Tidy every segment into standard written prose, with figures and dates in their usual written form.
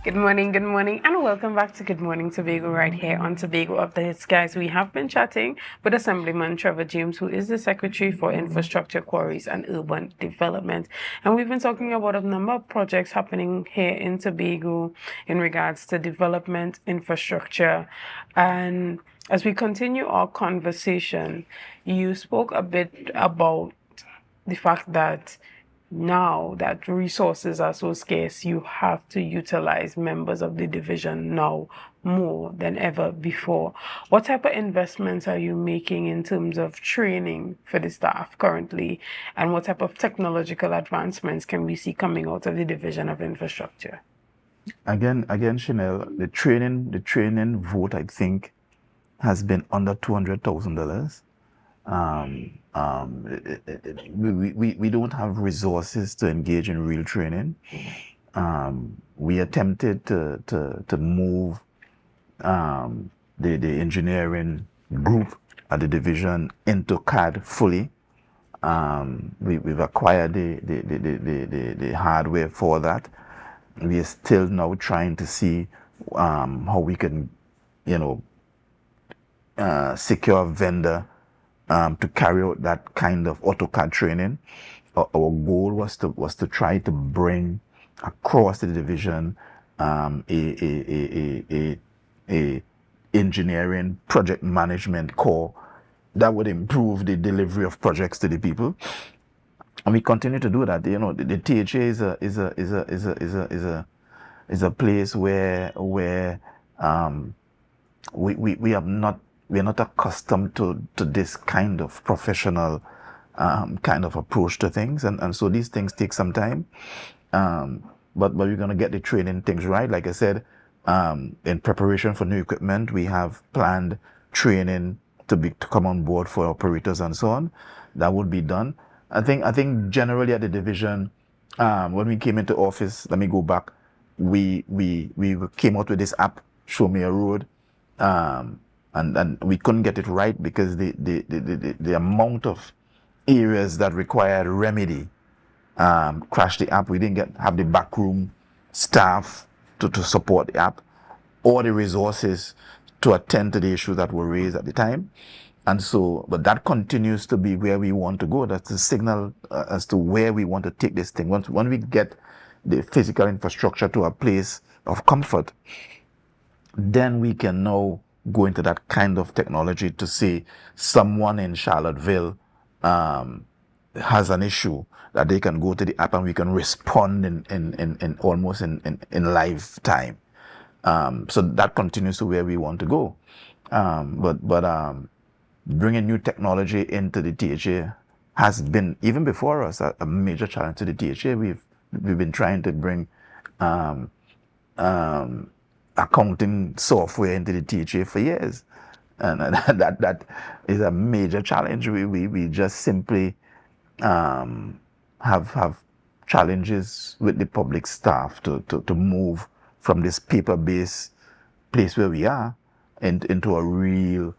good morning, and welcome back to Good Morning Tobago right here on Tobago Updates. Guys, we have been chatting with Assemblyman Trevor James, who is the Secretary for Infrastructure, Quarries and Urban Development. And we've been talking about a number of projects happening here in Tobago in regards to development, infrastructure. And as we continue our conversation, you spoke a bit about the fact that now that resources are so scarce, you have to utilize members of the division now more than ever before. What type of investments are you making in terms of training for the staff currently? And what type of technological advancements can we see coming out of the Division of Infrastructure? Again, Shenell, the training vote, I think, has been under $200,000. We don't have resources to engage in real training. We attempted to move the engineering group at the division into CAD fully. We've acquired the hardware for that. We are still now trying to see how we can, secure a vendor to carry out that kind of AutoCAD training. Our goal was to try to bring across the division a engineering project management core that would improve the delivery of projects to the people. And we continue to do that. The T.H.A is a place where we're not accustomed to this kind of professional kind of approach to things, and so these things take some time. But we're gonna get the training things right. Like I said, in preparation for new equipment, we have planned training to come on board for operators and so on. That would be done. I think generally at the division, when we came into office, let me go back, we came out with this app, Show Me a Road, and we couldn't get it right because the amount of areas that required remedy crashed the app. We didn't have the backroom staff to support the app or the resources to attend to the issues that were raised at the time. And so, but that continues to be where we want to go. That's the signal as to where we want to take this thing. Once we get the physical infrastructure to a place of comfort, then we can now go into that kind of technology to say someone in Charlottesville has an issue, that they can go to the app and we can respond in almost in live time. So that continues to where we want to go. But bringing new technology into the T.H.A has been, even before us, a major challenge to the T.H.A. We've been trying to bring accounting software into the T.H.A for years, and that is a major challenge. We just simply have challenges with the public staff to move from this paper-based place where we are into a real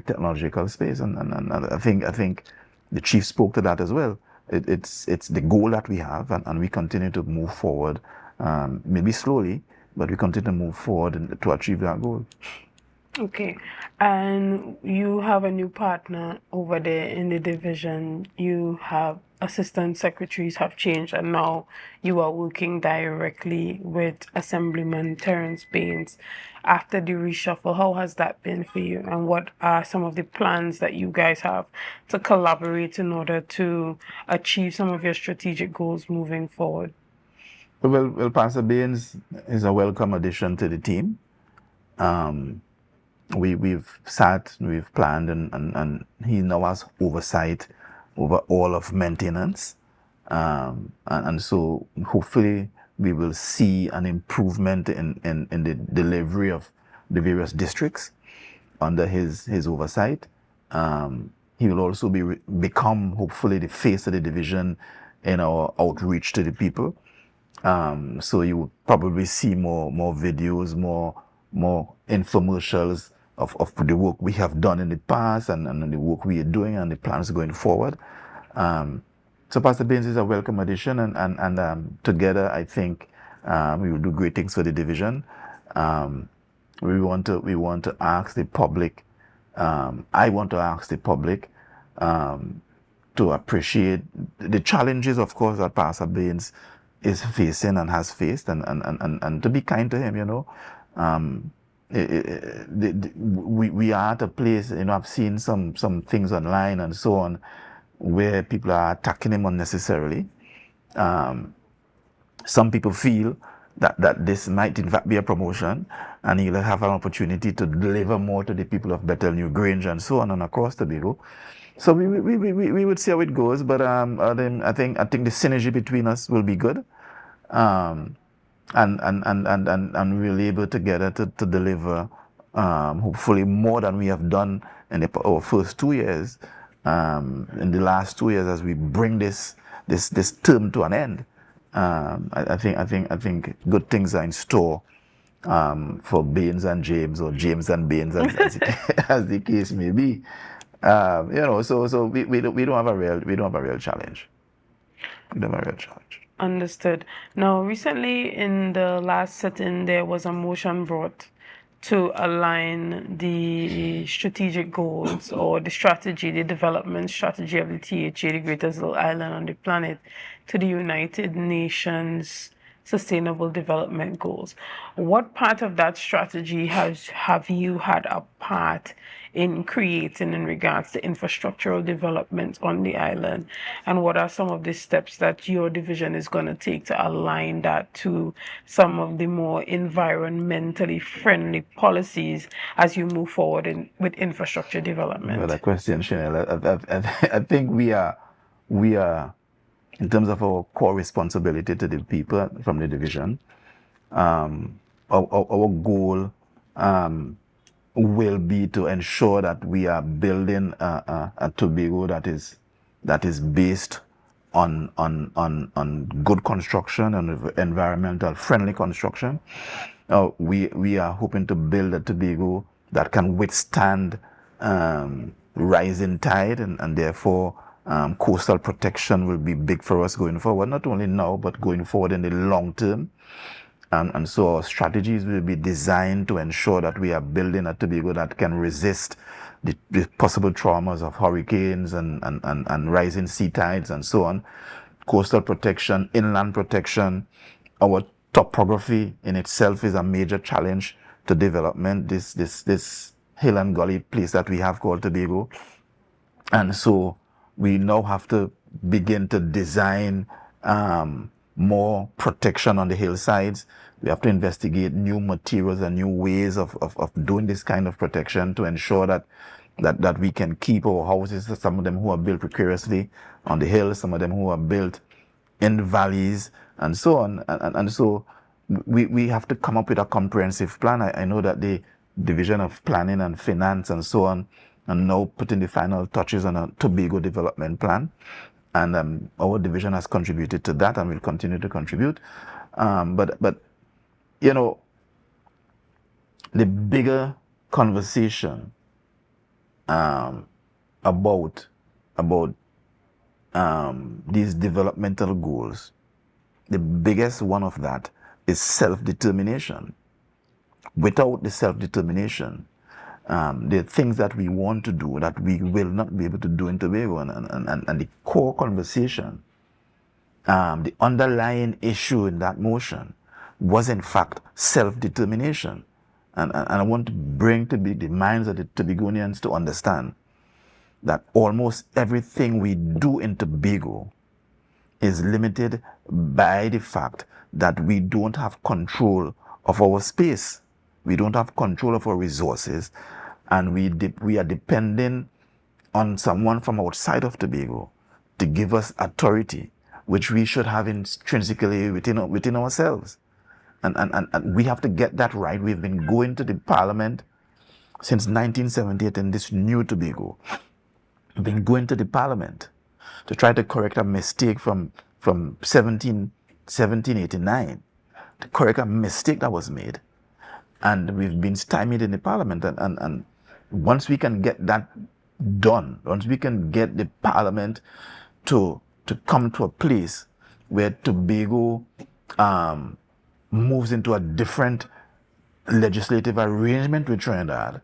technological space, and I think the chief spoke to that as well. It's the goal that we have, and we continue to move forward, maybe slowly, but we continue to move forward to achieve that goal. Okay, and you have a new partner over there in the division. You have assistant secretaries have changed, and now you are working directly with Assemblyman Terrence Baines. After the reshuffle, how has that been for you, and what are some of the plans that you guys have to collaborate in order to achieve some of your strategic goals moving forward? Well, Pastor Baines is a welcome addition to the team. We've sat, we've planned, and he now has oversight over all of maintenance. And so hopefully we will see an improvement in the delivery of the various districts under his oversight. He will also become hopefully the face of the division in our outreach to the people. So you will probably see more videos, more infomercials of the work we have done in the past, and the work we are doing, and the plans going forward. So Pastor Baines is a welcome addition, and together I think We will do great things for the division. We want to ask the public. I want to ask the public to appreciate the challenges, of course, that Pastor Baines is facing and has faced, and to be kind to him, you know. We are at a place, you know, I've seen some things online and so on where people are attacking him unnecessarily. Some people feel that this might in fact be a promotion and he'll have an opportunity to deliver more to the people of Bethel New Grange and so on and across Tobago. So we would see how it goes, but I think the synergy between us will be good. And we'll be able together to deliver hopefully more than we have done in our first 2 years, in the last 2 years as we bring this term to an end. I think good things are in store for Baines and James, or James and Baines, as the case may be. You know, so we don't have a real challenge. We don't have a real challenge. Understood. Now, recently in the last sitting, there was a motion brought to align the strategic goals or the strategy, the development strategy of the T.H.A, the greatest little island on the planet, to the United Nations Sustainable Development Goals. What part of that strategy have you had a part in creating in regards to infrastructural development on the island? And what are some of the steps that your division is going to take to align that to some of the more environmentally friendly policies as you move forward with infrastructure development? Well, a question, Shenell. I think we are, in terms of our core responsibility to the people from the division, our goal will be to ensure that we are building a Tobago that is based on good construction and environmental friendly construction. We are hoping to build a Tobago that can withstand rising tide, and therefore coastal protection will be big for us going forward, not only now, but going forward in the long term. And so our strategies will be designed to ensure that we are building a Tobago that can resist the possible traumas of hurricanes and rising sea tides and so on. Coastal protection, inland protection. Our topography in itself is a major challenge to development. This hill and gully place that we have called Tobago. And so we now have to begin to design more protection on the hillsides. We have to investigate new materials and new ways of doing this kind of protection to ensure that we can keep our houses, some of them who are built precariously on the hills, some of them who are built in the valleys, and so on. And so we have to come up with a comprehensive plan. I know that the Division of Planning and Finance and so on are now putting the final touches on a Tobago development plan. And our division has contributed to that and will continue to contribute. But you know, the bigger conversation about these developmental goals, the biggest one of that is self-determination. Without the self-determination, the things that we want to do that we will not be able to do in Tobago, and the core conversation, the underlying issue in that motion was in fact self-determination. And I want to bring to the minds of the Tobagonians to understand that almost everything we do in Tobago is limited by the fact that we don't have control of our space. We don't have control of our resources, and we are depending on someone from outside of Tobago to give us authority, which we should have intrinsically within ourselves. And we have to get that right. We've been going to the Parliament since 1978 in this new Tobago. We've been going to the Parliament to try to correct a mistake from 1789, to correct a mistake that was made. And we've been stymied in the Parliament. And once we can get that done, once we can get the Parliament to come to a place where Tobago moves into a different legislative arrangement with Trinidad,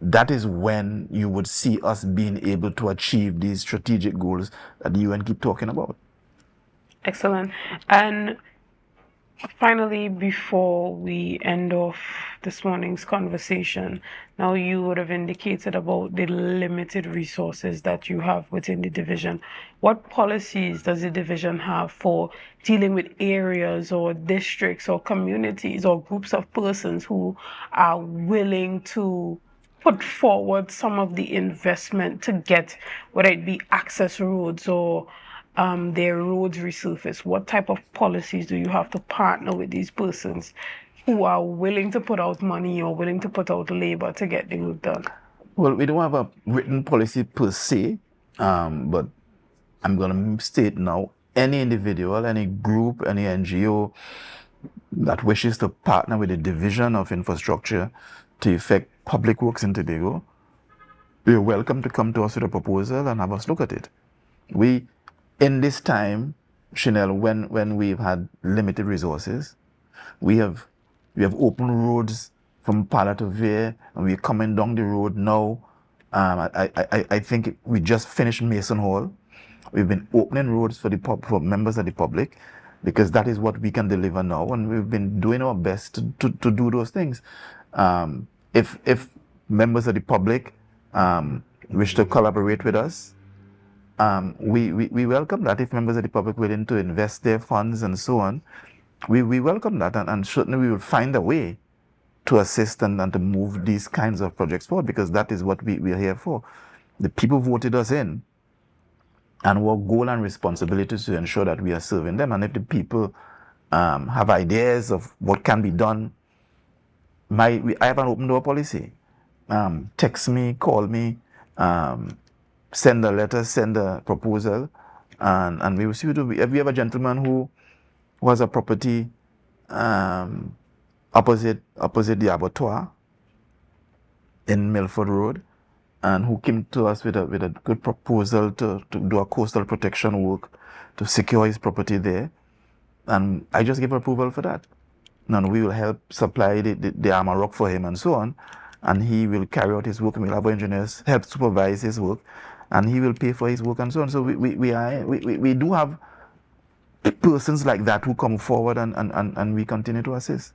that is when you would see us being able to achieve these strategic goals that the UN keep talking about. Excellent. And finally, before we end off this morning's conversation, now you would have indicated about the limited resources that you have within the division. What policies does the division have for dealing with areas or districts or communities or groups of persons who are willing to put forward some of the investment to get, whether it be access roads or their roads resurfaced? What type of policies do you have to partner with these persons who are willing to put out money or willing to put out labor to get the work done? Well, we don't have a written policy per se, but I'm going to state now, any individual, any group, any NGO that wishes to partner with the Division of Infrastructure to effect public works in Tobago, you're welcome to come to us with a proposal and have us look at it. In this time, Shenell, when we've had limited resources, we have open roads from Pala to Veer, and we're coming down the road now. I think we just finished Mason Hall. We've been opening roads for members of the public, because that is what we can deliver now, and we've been doing our best to do those things. If members of the public wish to collaborate with us, we welcome that. If members of the public willing to invest their funds and so on, we welcome that, and certainly we will find a way to assist and to move these kinds of projects forward, because that is what we are here for. The people voted us in, and our goal and responsibility is to ensure that we are serving them. And if the people have ideas of what can be done, I have an open door policy. Text me, call me, send a letter, send a proposal, and we will see what we do. If we have a gentleman who has a property opposite the abattoir in Milford Road, and who came to us with a good proposal to do a coastal protection work to secure his property there, and I just gave approval for that. And we will help supply the armor rock for him and so on, and he will carry out his work, and we'll have our engineers help supervise his work, and he will pay for his work and so on. So we do have persons like that who come forward, and we continue to assist.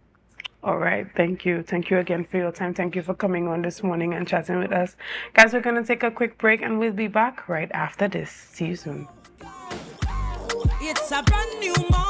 All right. Thank you. Thank you again for your time. Thank you for coming on this morning and chatting with us. Guys, we're going to take a quick break, and we'll be back right after this. See you soon. It's a brand new morning.